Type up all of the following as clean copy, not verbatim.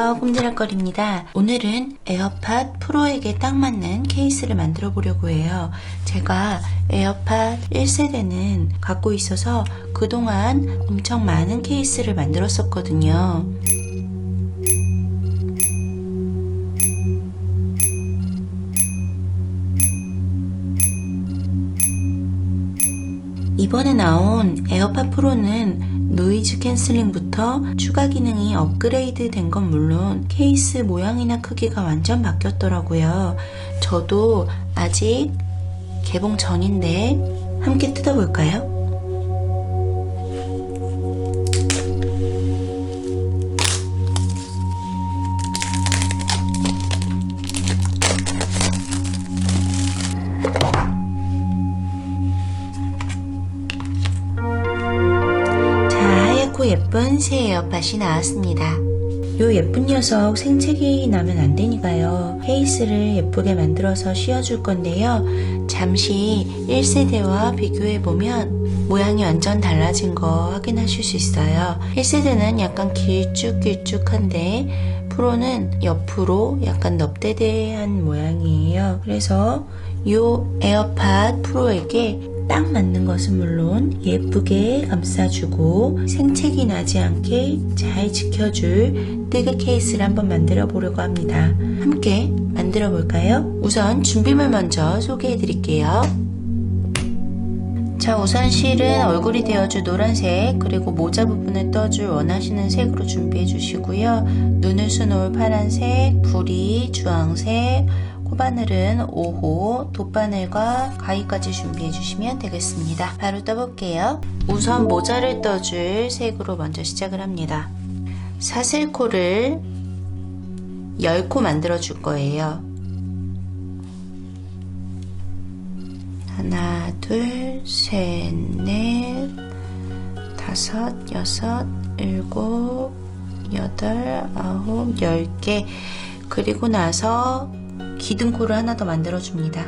안녕하세요, 꼼지락거리입니다. 오늘은 에어팟 프로에게 딱 맞는 케이스를 만들어 보려고 해요. 제가 에어팟 1세대는 갖고 있어서 그동안 엄청 많은 케이스를 만들었었거든요. 이번에 나온 에어팟 프로는 노이즈 캔슬링부터 추가 기능이 업그레이드 된 건 물론 케이스 모양이나 크기가 완전 바뀌었더라고요. 저도 아직 개봉 전인데 함께 뜯어볼까요? 예쁜 새 에어팟이 나왔습니다. 요 예쁜 녀석 생채기 나면 안 되니까요. 케이스를 예쁘게 만들어서 씌워줄 건데요. 잠시 1세대와 비교해보면 모양이 완전 달라진 거 확인하실 수 있어요. 1세대는 약간 길쭉길쭉한데 프로는 옆으로 약간 넙대대한 모양이에요. 그래서 요 에어팟 프로에게 딱 맞는 것은 물론 예쁘게 감싸주고 생채기 나지 않게 잘 지켜줄 뜨개 케이스를 한번 만들어 보려고 합니다. 함께 만들어 볼까요? 우선 준비물 먼저 소개해 드릴게요. 자, 우선 실은 얼굴이 되어줄 노란색, 그리고 모자 부분을 떠줄 원하시는 색으로 준비해 주시고요. 눈을 수놓을 파란색, 부리 주황색, 코바늘은 5호, 돗바늘과 가위까지 준비해 주시면 되겠습니다. 바로 떠볼게요. 우선 모자를 떠줄 색으로 먼저 시작을 합니다. 사슬코를 10코 만들어 줄 거예요. 하나, 둘, 셋, 넷, 다섯, 여섯, 일곱, 여덟, 아홉, 10개. 그리고 나서 기둥코를 하나 더 만들어 줍니다.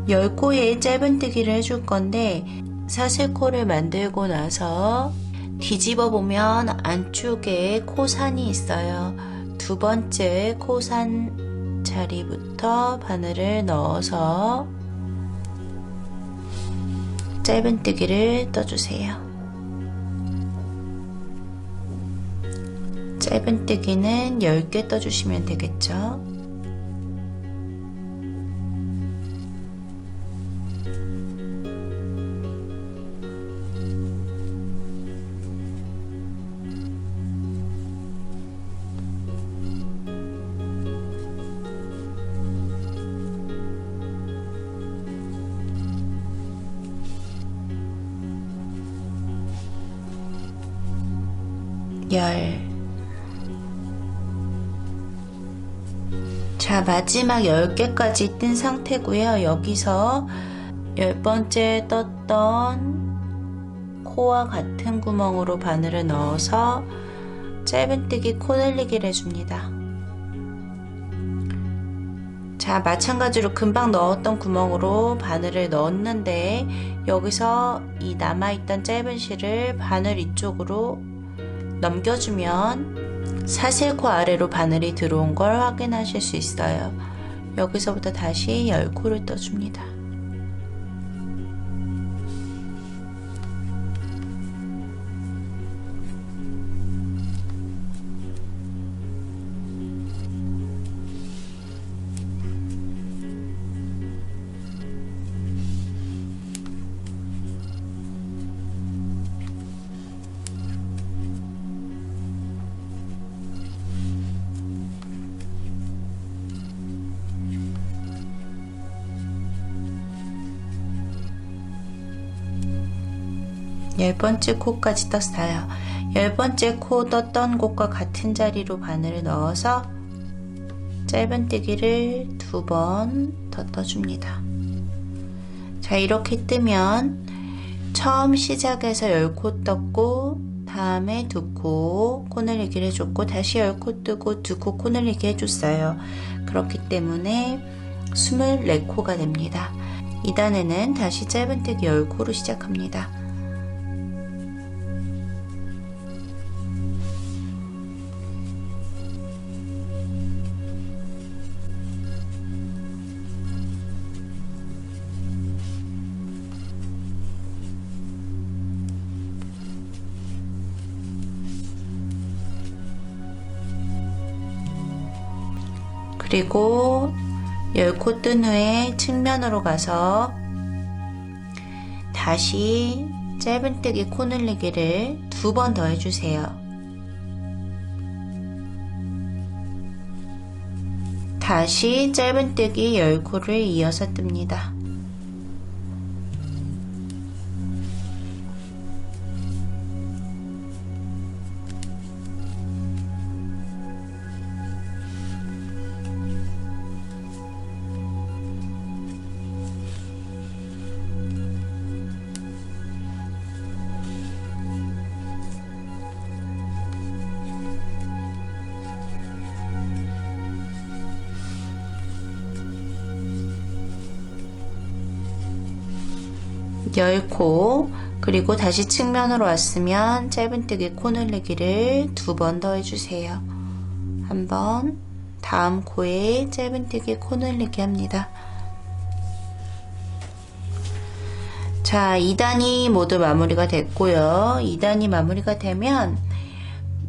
10코의 짧은뜨기를 해줄 건데 사슬코를 만들고 나서 뒤집어 보면 안쪽에 코산이 있어요. 두 번째 코산 자리부터 바늘을 넣어서 짧은뜨기를 떠주세요. 짧은뜨기는 10개 떠주시면 되겠죠. 자, 마지막 10개까지 뜬 상태고요. 여기서 10번째 떴던 코와 같은 구멍으로 바늘을 넣어서 짧은뜨기 코늘리기를 해줍니다. 자, 마찬가지로 금방 넣었던 구멍으로 바늘을 넣었는데 여기서 이 남아있던 짧은 실을 바늘 이쪽으로 넘겨주면 사슬코 아래로 바늘이 들어온 걸 확인하실 수 있어요. 여기서부터 다시 10코를 떠줍니다. 열 번째 코까지 떴어요. 10번째 코 떴던 곳과 같은 자리로 바늘을 넣어서 짧은뜨기를 2번 더 떠줍니다. 자, 이렇게 뜨면 처음 시작해서 10코 떴고 다음에 2코 코늘리기를 해줬고 다시 10코 뜨고 2코 코늘리기 해줬어요. 그렇기 때문에 24코가 됩니다. 2단에는 다시 짧은뜨기 10코로 시작합니다. 그리고 10코 뜬 후에 측면으로 가서 다시 짧은뜨기 코늘리기를 2번 더 해주세요. 다시 짧은뜨기 10코를 이어서 뜹니다. 열코 그리고 다시 측면으로 왔으면 짧은뜨기 코늘리기를 2번 더 해주세요. 한번 다음 코에 짧은뜨기 코늘리기 합니다. 자, 2단이 모두 마무리가 됐고요. 2단이 마무리가 되면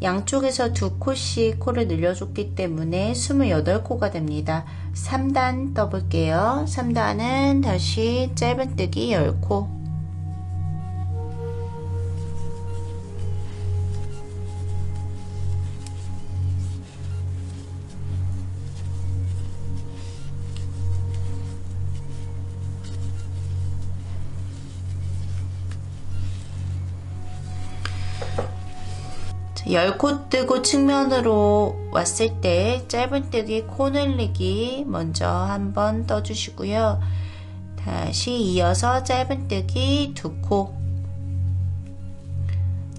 양쪽에서 2코씩 코를 늘려줬기 때문에 28코가 됩니다. 3단 떠볼게요. 3단은 다시 짧은뜨기 10코, 자, 10코 뜨고 측면으로 왔을 때 짧은뜨기 코늘리기 먼저 한번 떠주시고요. 다시 이어서 짧은뜨기 2코,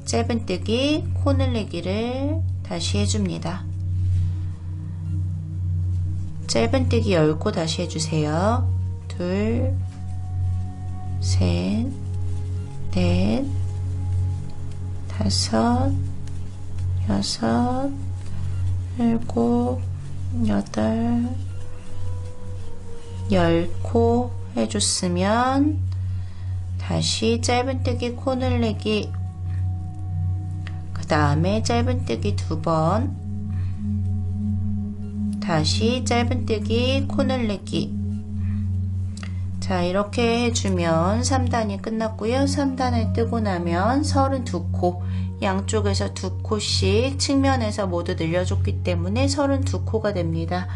짧은뜨기 코늘리기를 다시 해줍니다. 짧은뜨기 10코 다시 해주세요. 둘, 셋, 넷, 다섯, 여섯, 일곱, 여덟, 10코 해줬으면 다시 짧은뜨기 코늘리기, 그 다음에 짧은뜨기 2번, 다시 짧은뜨기 코늘리기. 자, 이렇게 해주면 3단이 끝났고요. 3단을 뜨고 나면 32코, 양쪽에서 2코씩 측면에서 모두 늘려줬기 때문에 32코가 됩니다.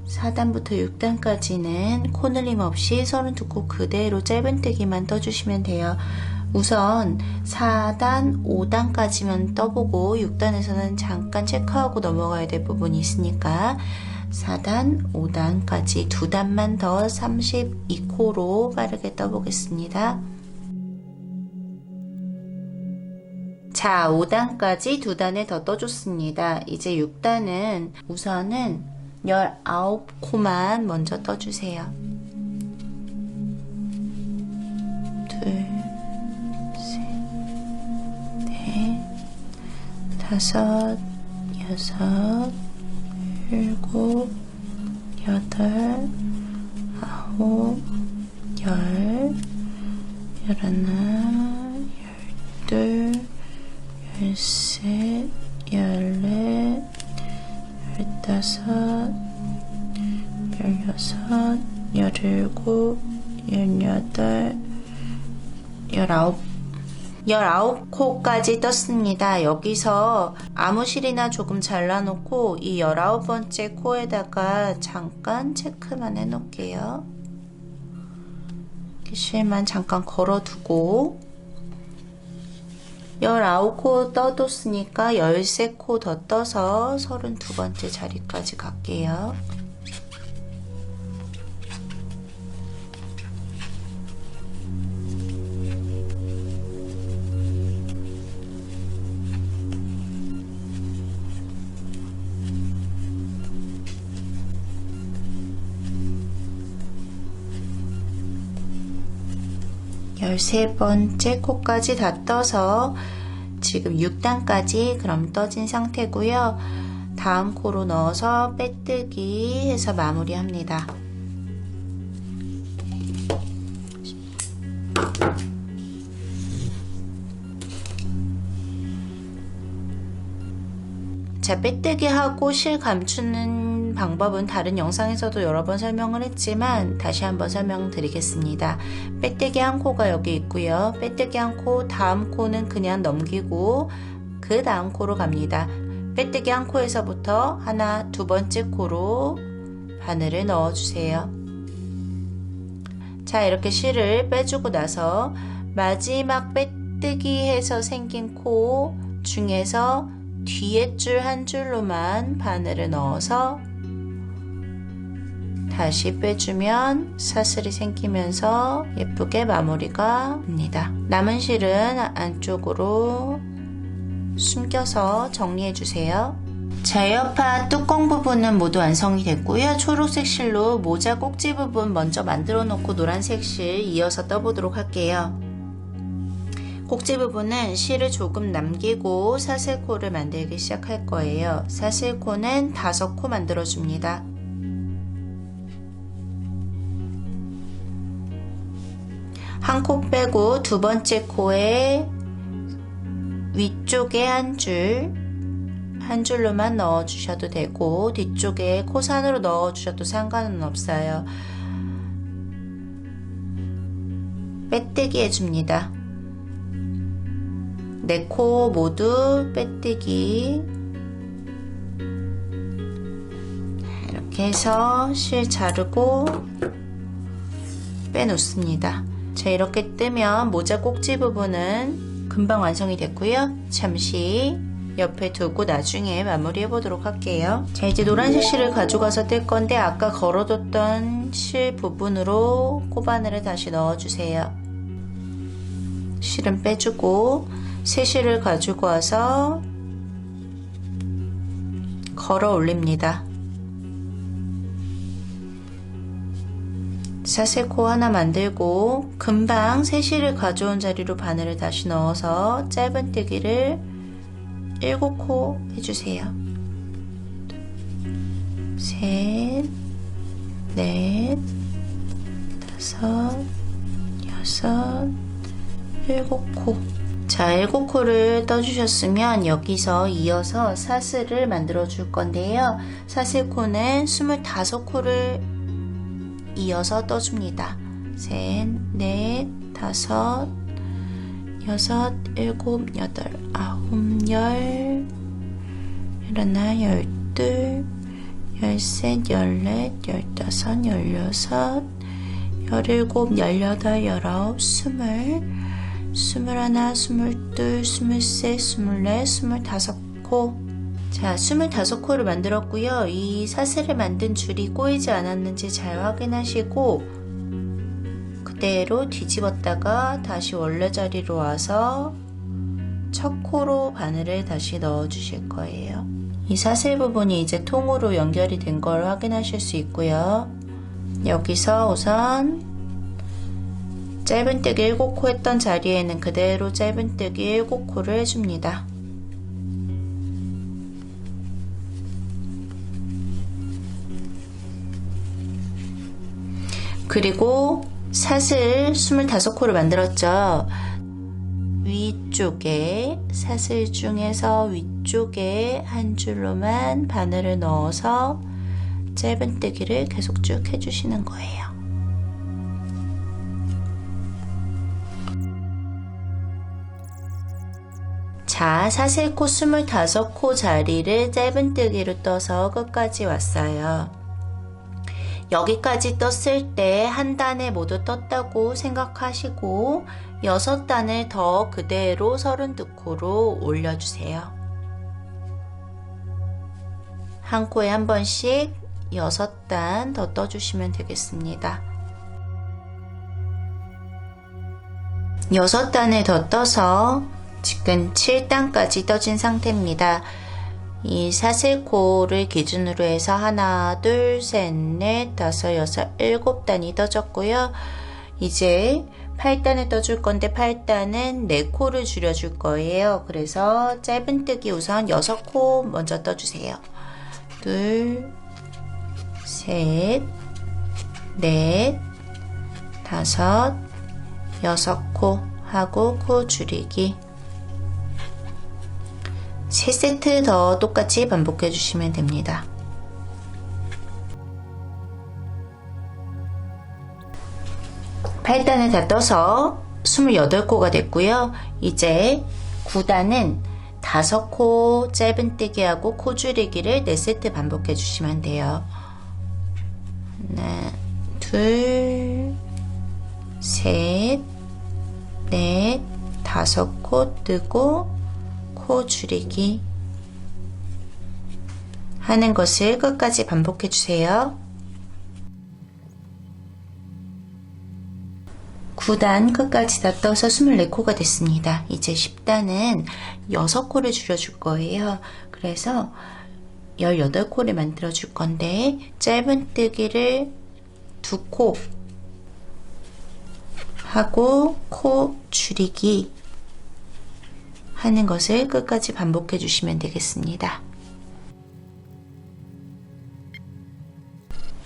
4단부터 6단까지는 코늘림 없이 32코 그대로 짧은뜨기만 떠주시면 돼요. 우선 4단, 5단까지만 떠보고 6단에서는 잠깐 체크하고 넘어가야 될 부분이 있으니까 4단, 5단까지 2단만 더 32코로 빠르게 떠보겠습니다. 자, 5단까지 2단을 더 떠줬습니다. 이제 6단은 우선은 19코만 먼저 떠주세요. 둘, 셋, 넷, 다섯, 여섯, 일곱, 여덟, 아홉, 열, 열하나, 열둘, 열셋, 열넷, 열다섯, 열여섯, 열일곱, 열여덟, 19코까지 떴습니다. 여기서 아무실이나 조금 잘라놓고 이 19번째 코에다가 잠깐 체크만 해놓을게요. 실만 잠깐 걸어두고 19코 떠뒀으니까 13코 더 떠서 32번째 자리까지 갈게요. 열세 번째 코까지 다 떠서 지금 6단까지 그럼 떠진 상태고요. 다음 코로 넣어서 빼뜨기 해서 마무리합니다. 자, 빼뜨기 하고 실 감추는 방법은 다른 영상에서도 여러 번 설명을 했지만 다시 한번 설명드리겠습니다. 빼뜨기 한 코가 여기 있고요. 빼뜨기 한 코, 다음 코는 그냥 넘기고 그 다음 코로 갑니다. 빼뜨기 한 코에서부터 하나, 두 번째 코로 바늘을 넣어주세요. 자, 이렇게 실을 빼주고 나서 마지막 빼뜨기해서 생긴 코 중에서 뒤에 줄 한 줄로만 바늘을 넣어서 다시 빼주면 사슬이 생기면서 예쁘게 마무리가 됩니다. 남은 실은 안쪽으로 숨겨서 정리해 주세요. 제어파 뚜껑 부분은 모두 완성이 됐고요. 초록색 실로 모자 꼭지 부분 먼저 만들어 놓고 노란색 실 이어서 떠보도록 할게요. 꼭지 부분은 실을 조금 남기고 사슬코를 만들기 시작할 거예요. 사슬코는 5코 만들어 줍니다. 한 코 빼고 두 번째 코에 위쪽에 한 줄로만 넣어 주셔도 되고 뒤쪽에 코산으로 넣어 주셔도 상관은 없어요. 빼뜨기 해줍니다. 4코 모두 빼뜨기. 이렇게 해서 실 자르고 빼놓습니다. 자, 이렇게 뜨면 모자 꼭지 부분은 금방 완성이 됐고요. 잠시 옆에 두고 나중에 마무리 해보도록 할게요. 자, 이제 노란색 실을 가져가서 뜰 건데 아까 걸어뒀던 실 부분으로 코바늘을 다시 넣어주세요. 실은 빼주고 새 실을 가지고 와서 걸어 올립니다. 사슬코 하나 만들고 금방 새 실을 가져온 자리로 바늘을 다시 넣어서 짧은뜨기를 7코 해주세요. 셋, 넷, 다섯, 여섯, 7코. 자, 7코를 떠주셨으면 여기서 이어서 사슬을 만들어 줄 건데요. 사슬코는 25코를 이어서 떠줍니다. 셋, 넷, 다섯, 여섯, 7, 8, 9, 10, 11, 12, 13, 14, 15, 16, 17, 18, 19, 20, 21, 22, 23, 24, 25코. 자, 25코를 만들었고요. 이 사슬을 만든 줄이 꼬이지 않았는지 잘 확인하시고 그대로 뒤집었다가 다시 원래 자리로 와서 첫 코로 바늘을 다시 넣어 주실 거예요. 이 사슬 부분이 이제 통으로 연결이 된 걸 확인하실 수 있고요. 여기서 우선 짧은뜨기 7코 했던 자리에는 그대로 짧은뜨기 7코를 해줍니다. 그리고 사슬 25코를 만들었죠. 위쪽에 사슬 중에서 위쪽에 한 줄로만 바늘을 넣어서 짧은뜨기를 계속 쭉 해주시는 거예요. 자, 사슬코 25코 자리를 짧은뜨기로 떠서 끝까지 왔어요. 여기까지 떴을 때 한 단에 모두 떴다고 생각하시고 6단을 더 그대로 32코로 올려주세요. 한 코에 한 번씩 6단 더 떠주시면 되겠습니다. 6단을 더 떠서 지금 7단까지 떠진 상태입니다. 이 사슬코를 기준으로 해서 하나, 둘, 셋, 넷, 다섯, 여섯, 7단이 떠졌고요. 이제 8단을 떠줄 건데 8단은 4코를 줄여줄 거예요. 그래서 짧은뜨기 우선 6코 먼저 떠주세요. 둘, 셋, 넷, 다섯, 6코 하고 코 줄이기. 3세트 더 똑같이 반복해 주시면 됩니다. 8단을 다 떠서 28코가 됐고요. 이제 9단은 5코 짧은뜨기하고 코 줄이기를 4세트 반복해 주시면 돼요. 하나, 둘, 셋, 넷, 5코 뜨고 코 줄이기 하는 것을 끝까지 반복해 주세요. 9단 끝까지 다 떠서 24코가 됐습니다. 이제 10단은 6코를 줄여줄 거예요. 그래서 18코를 만들어 줄 건데 짧은뜨기를 2코 하고 코 줄이기 하는 것을 끝까지 반복해 주시면 되겠습니다.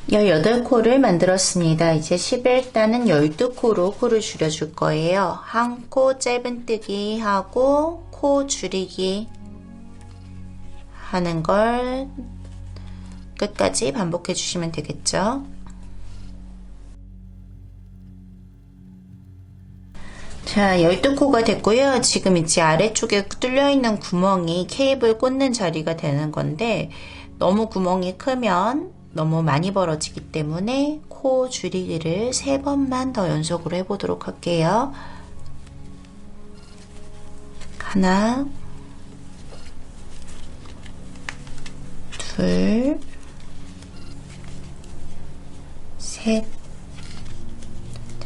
18코를 만들었습니다. 이제 11단은 12코로 코를 줄여줄 거예요. 한 코 짧은뜨기 하고 코 줄이기 하는 걸 끝까지 반복해 주시면 되겠죠. 자, 12코가 됐고요. 지금 이제 아래쪽에 뚫려 있는 구멍이 케이블 꽂는 자리가 되는 건데 너무 구멍이 크면 너무 많이 벌어지기 때문에 코 줄이기를 3번만 더 연속으로 해보도록 할게요. 하나, 둘, 셋.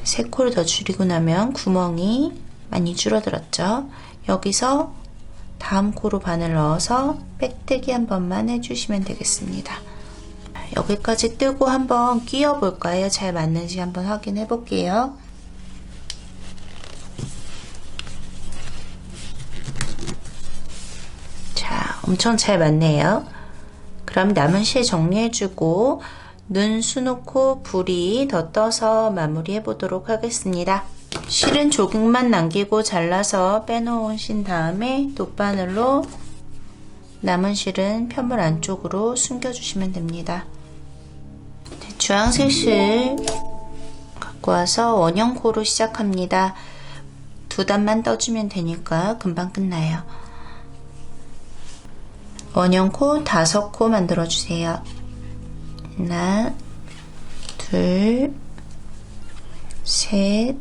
3코를 더 줄이고 나면 구멍이 많이 줄어들었죠. 여기서 다음 코로 바늘 넣어서 빼뜨기 한 번만 해주시면 되겠습니다. 여기까지 뜨고 한번 끼워 볼까요? 잘 맞는지 한번 확인해 볼게요. 자, 엄청 잘 맞네요. 그럼 남은 실 정리해주고 눈 수놓고 부리 더 떠서 마무리해 보도록 하겠습니다. 실은 조금만 남기고 잘라서 빼놓으신 다음에 돗바늘로 남은 실은 편물 안쪽으로 숨겨주시면 됩니다. 주황색 실 갖고 와서 원형코로 시작합니다. 2단만 떠주면 되니까 금방 끝나요. 원형코 5코 만들어 주세요. 하나, 둘, 셋,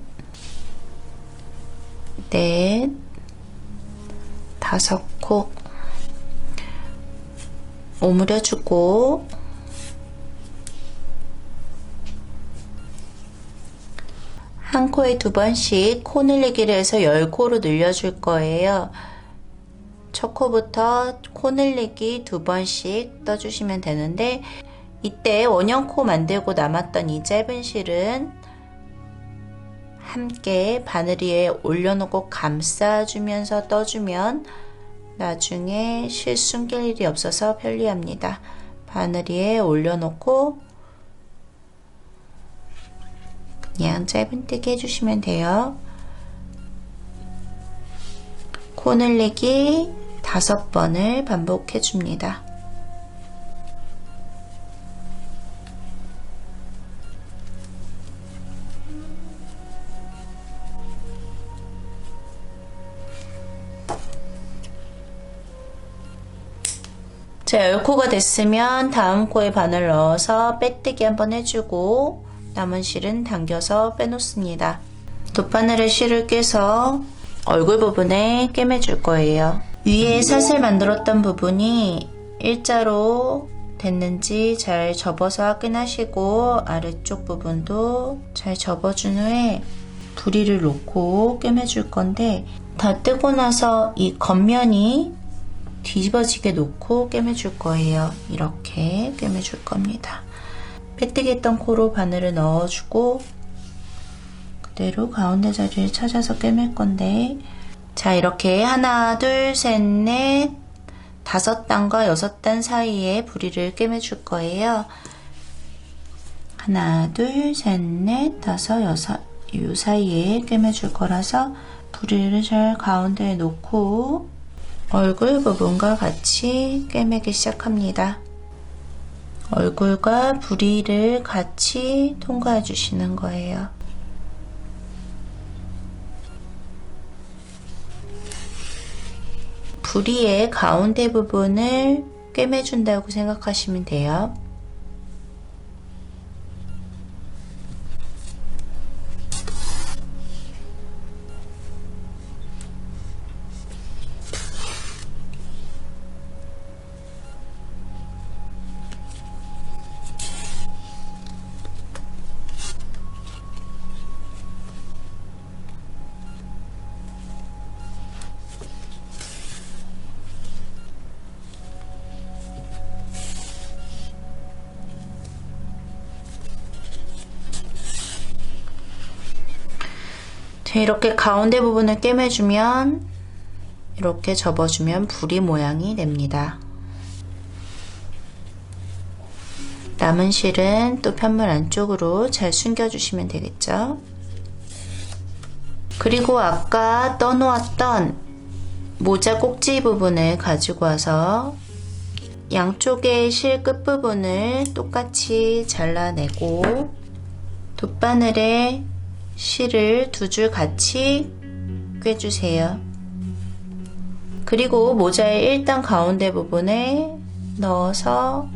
넷, 5코 오므려주고 한 코에 2번씩 코 늘리기를 해서 10코로 늘려줄 거예요. 첫 코부터 코 늘리기 2번씩 떠주시면 되는데 이때 원형코 만들고 남았던 이 짧은 실은 함께 바늘 위에 올려놓고 감싸주면서 떠주면 나중에 실 숨길 일이 없어서 편리합니다. 바늘 위에 올려놓고 그냥 짧은뜨기 해주시면 돼요. 코 늘리기 5번을 반복해 줍니다. 자, 10코가 됐으면 다음 코에 바늘 넣어서 빼뜨기 한번 해주고 남은 실은 당겨서 빼놓습니다. 돗바늘에 실을 꿰서 얼굴 부분에 꿰매줄 거예요. 위에 사슬 만들었던 부분이 일자로 됐는지 잘 접어서 확인하시고 아래쪽 부분도 잘 접어준 후에 부리를 놓고 꿰매줄 건데 다 뜨고 나서 이 겉면이 뒤집어지게 놓고 꿰매줄 거예요. 이렇게 꿰매줄 겁니다. 빼뜨기 했던 코로 바늘을 넣어주고 그대로 가운데 자리를 찾아서 꿰맬 건데 자, 이렇게 하나, 둘, 셋, 넷, 5단과 6단 사이에 부리를 꿰매줄 거예요. 하나, 둘, 셋, 넷, 5, 6 이 사이에 꿰매줄 거라서 부리를 잘 가운데에 놓고 얼굴 부분과 같이 꿰매기 시작합니다. 얼굴과 부리를 같이 통과해 주시는 거예요. 부리의 가운데 부분을 꿰매준다고 생각하시면 돼요. 이렇게 가운데 부분을 꿰매주면 이렇게 접어주면 부리 모양이 됩니다. 남은 실은 또 편물 안쪽으로 잘 숨겨주시면 되겠죠. 그리고 아까 떠놓았던 모자 꼭지 부분을 가지고 와서 양쪽의 실 끝부분을 똑같이 잘라내고 돗바늘에 실을 두 줄 같이 꿰주세요. 그리고 모자의 1단 가운데 부분에 넣어서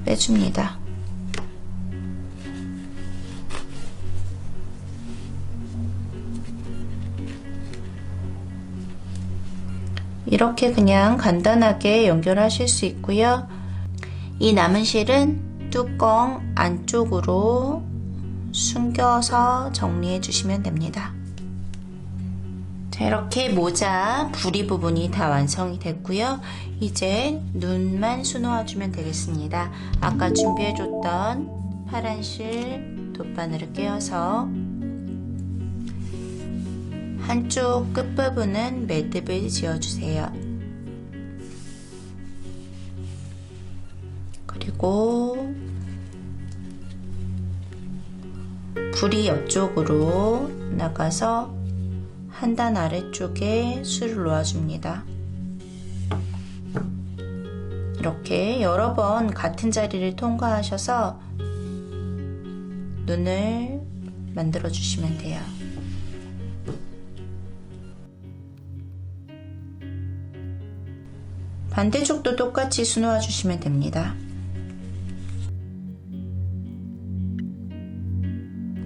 빼줍니다. 이렇게 그냥 간단하게 연결하실 수 있고요. 이 남은 실은 뚜껑 안쪽으로 숨겨서 정리해 주시면 됩니다. 자, 이렇게 모자 부리 부분이 다 완성이 됐고요. 이제 눈만 수놓아 주면 되겠습니다. 아까 준비해 줬던 파란 실 돗바늘을 꿰어서 한쪽 끝부분은 매듭을 지어주세요. 그리고 부리 옆쪽으로 나가서 한 단 아래쪽에 술을 놓아줍니다. 이렇게 여러 번 같은 자리를 통과하셔서 눈을 만들어 주시면 돼요. 반대쪽도 똑같이 수놓아 주시면 됩니다.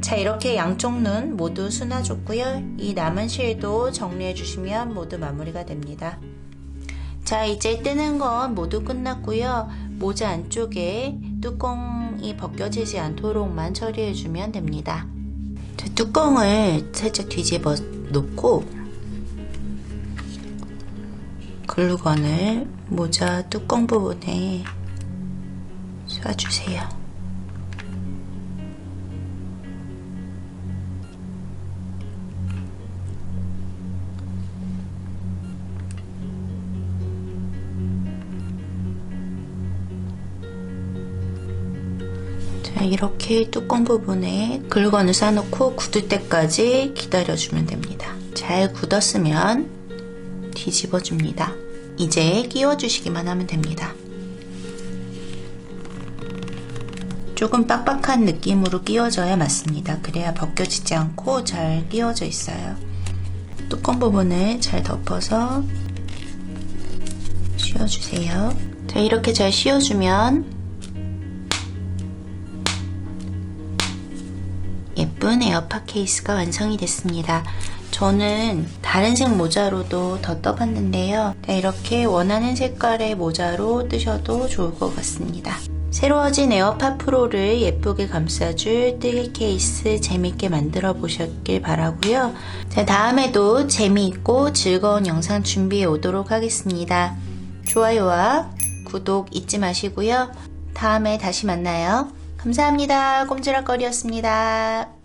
자, 이렇게 양쪽 눈 모두 수놔줬고요. 이 남은 실도 정리해 주시면 모두 마무리가 됩니다. 자, 이제 뜨는 건 모두 끝났고요. 모자 안쪽에 뚜껑이 벗겨지지 않도록만 처리해 주면 됩니다. 자, 뚜껑을 살짝 뒤집어 놓고 글루건을 모자 뚜껑 부분에 쏴주세요. 이렇게 뚜껑 부분에 글루건을 싸놓고 굳을 때까지 기다려주면 됩니다. 잘 굳었으면 뒤집어줍니다. 이제 끼워주시기만 하면 됩니다. 조금 빡빡한 느낌으로 끼워줘야 맞습니다. 그래야 벗겨지지 않고 잘 끼워져 있어요. 뚜껑 부분을 잘 덮어서 씌워주세요. 자, 이렇게 잘 씌워주면 예쁜 에어팟 케이스가 완성이 됐습니다. 저는 다른 색 모자로도 덧떠봤는데요. 이렇게 원하는 색깔의 모자로 뜨셔도 좋을 것 같습니다. 새로워진 에어팟 프로를 예쁘게 감싸줄 뜨개 케이스 재밌게 만들어 보셨길 바라고요. 자, 다음에도 재미있고 즐거운 영상 준비해 오도록 하겠습니다. 좋아요와 구독 잊지 마시고요. 다음에 다시 만나요. 감사합니다. 꼼지락거리였습니다.